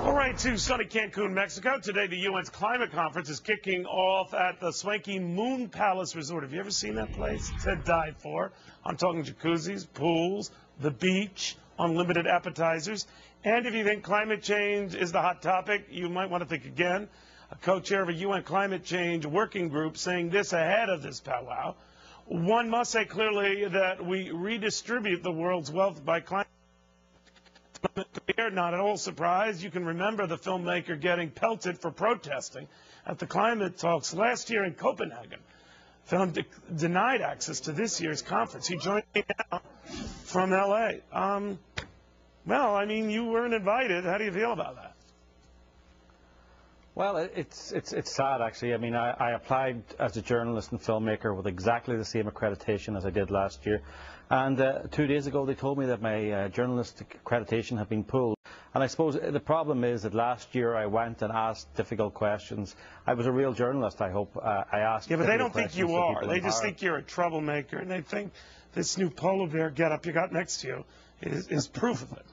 All right, to sunny Cancun, Mexico. Today, the UN's climate conference is kicking off at the swanky Moon Palace Resort. Have you ever seen that place? It's to die for. I'm talking jacuzzis, pools, the beach, unlimited appetizers. And if you think climate change is the hot topic, you might want to think again. A co-chair of a UN climate change working group saying this ahead of this powwow. One must say clearly that we redistribute the world's wealth by climate. Not at all surprised. You can remember the filmmaker getting pelted for protesting at the climate talks last year in Copenhagen. Film denied access to this year's conference. He joined me now from L.A. Well, I mean, you weren't invited. How do you feel about that? Well, it's sad, actually. I mean, I applied as a journalist and filmmaker with exactly the same accreditation as I did last year. And 2 days ago, they told me that my journalistic accreditation had been pulled. And I suppose the problem is that last year I went and asked difficult questions. I was a real journalist, I hope. I asked. Yeah, but they don't think you are. They just think you're a troublemaker, and they think this new polar bear getup you got next to you is proof of it.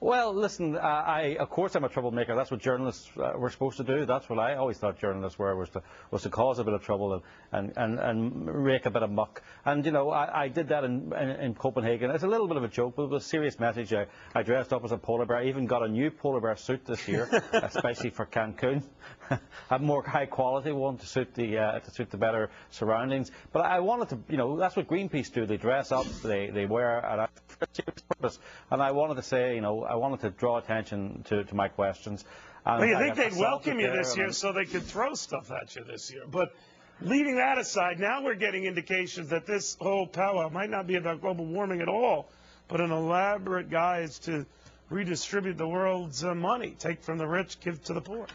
Well, listen, of course I'm a troublemaker. That's what journalists were supposed to do. That's what I always thought journalists were, was to cause a bit of trouble and rake a bit of muck. And, you know, I did that in Copenhagen. It's a little bit of a joke, but it was a serious message. I dressed up as a polar bear. I even got a new polar bear suit this year, especially for Cancun. A more high-quality one to suit the better surroundings. But I wanted to, you know, that's what Greenpeace do. They dress up, they wear a serious purpose. And I wanted to say, you know, I wanted to draw attention to my questions. Well, you think they'd welcome you this year so they could throw stuff at you this year. But leaving that aside, now we're getting indications that this whole powwow might not be about global warming at all, but an elaborate guise to redistribute the world's money, take from the rich, give to the poor.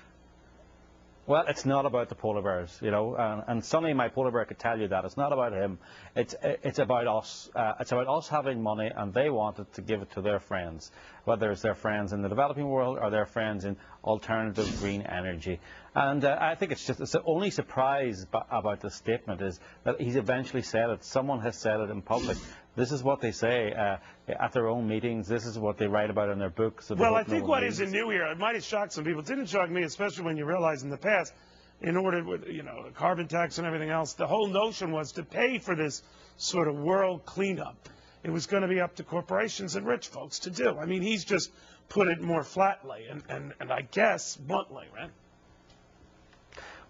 Well, it's not about the polar bears, you know, and Sonny, my polar bear, could tell you that. It's not about him. It's about us. It's about us having money, and they wanted to give it to their friends, whether it's their friends in the developing world or their friends in alternative green energy. And I think it's the only surprise about this statement is that he's eventually said it. Someone has said it in public. This is what they say at their own meetings. This is what they write about in their books. Well, I think what isn't new here, it might have shocked some people. It didn't shock me, especially when you realize in the past, in order with, you know, the carbon tax and everything else, the whole notion was to pay for this sort of world cleanup. It was going to be up to corporations and rich folks to do. I mean, he's just put it more flatly and I guess bluntly, right?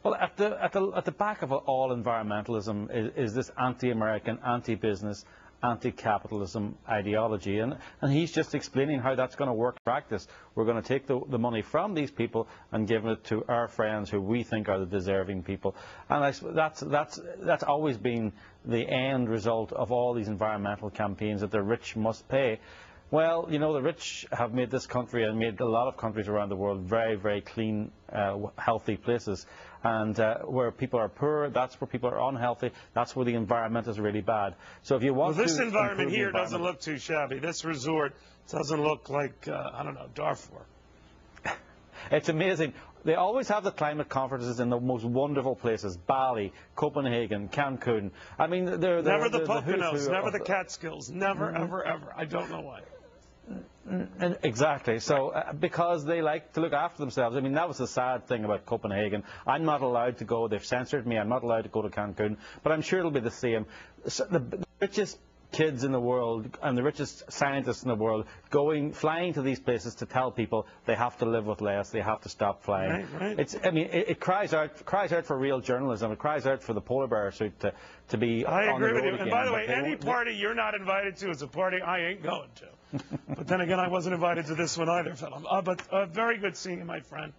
Well, at the back of all environmentalism is this anti-American, anti-business, anti-capitalism ideology, and he's just explaining how that's going to work in practice. We're going to take the money from these people and give it to our friends who we think are the deserving people, and that's always been the end result of all these environmental campaigns, that the rich must pay. Well, you know, the rich have made this country and made a lot of countries around the world very, very clean, healthy places. And where people are poor, that's where people are unhealthy. That's where the environment is really bad. So if you want this environment here doesn't look too shabby. This resort doesn't look like, I don't know, Darfur. It's amazing. They always have the climate conferences in the most wonderful places: Bali, Copenhagen, Cancun. I mean, they're never the Poconos, never the Catskills, never, ever, ever. I don't know why. Exactly. So because they like to look after themselves. I mean, that was the sad thing about Copenhagen. I'm not allowed to go. They've censored me. I'm not allowed to go to Cancun. But I'm sure it'll be the same. So the richest kids in the world and the richest scientists in the world flying to these places to tell people they have to live with less, they have to stop flying. Right. I mean, it cries out for real journalism. It cries out for the polar bear suit to be. I agree with you. Again. And by the way, any party you're not invited to is a party I ain't going to. But then again, I wasn't invited to this one either, Phelim. But very good seeing you, my friend.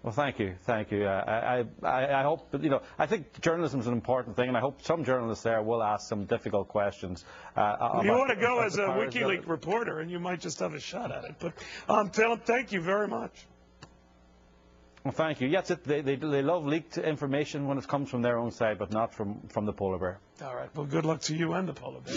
Well, thank you. I hope, you know, I think journalism is an important thing, and I hope some journalists there will ask some difficult questions. You ought to go as a WikiLeaks reporter, and you might just have a shot at it. But, Phelim, thank you very much. Well, thank you. Yes, they love leaked information when it comes from their own side, but not from the polar bear. All right. Well, good luck to you and the polar bear.